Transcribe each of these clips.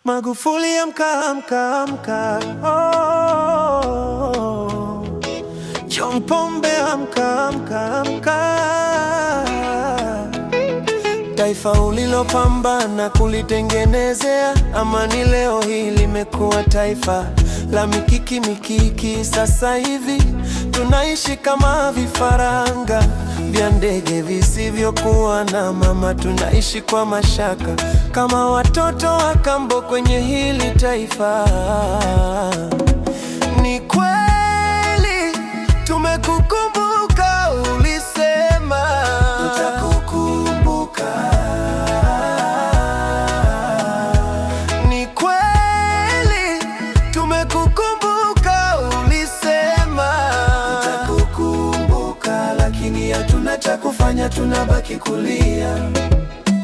Magufuli amka, amka, amka. Oh. John Pombe amka, amka, amka. Taifa ulilopambana kulitengenezea amani, leo hii limekuwa taifa la mikiki mikiki. Sasa hivi tunaishi kama vifaranga vya ndege visivyokuwa na mama. Tunaishi kwa mashaka kama watoto wa kambo kwenye hili taifa. Ni kweli tumekukumbuka, ulisema tutakukumbuka. Ni kweli tumekukumbuka, ulisema tutakukumbuka, lakini hatuna cha kufanya, tunabaki kulia.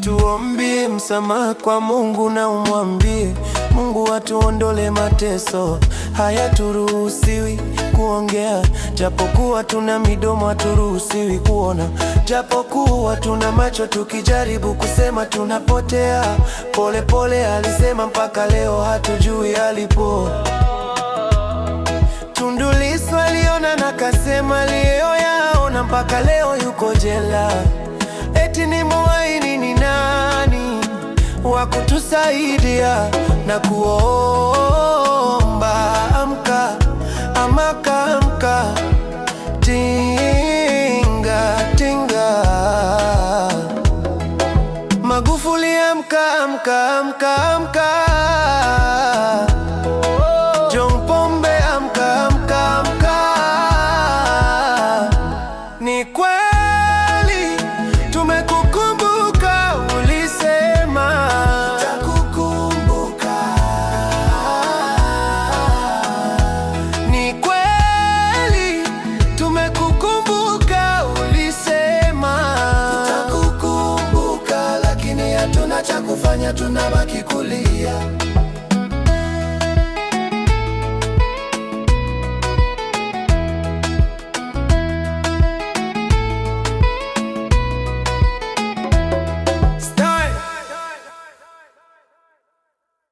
Tuombie msamaha kwa Mungu na umwambie Mungu atuondole mateso haya. Turuhusiwi kuongea, japokuwa tuna midomo, haturuhusiwi kuona, japokuwa tuna macho, tukijaribu kusema tunapotea. Pole pole alisema, mpaka leo hatujui alipo. Tundu Lissu aliona na kasema aliyoyaona, mpaka leo yuko jela. Eti ni muhaini, ni nani wa kutusaidia? Na kuomba amka, amka, amka, tinga, tinga. Magufuli amka, amka, amka, amka. John Pombe amka, amka, amka. Ni kweli tumekukumbuka, ulisema tutakukumbuka. Ni kweli tumekukumbuka, ulisema tutakukumbuka, lakini hatuna cha kufanya, tunabaki kulia.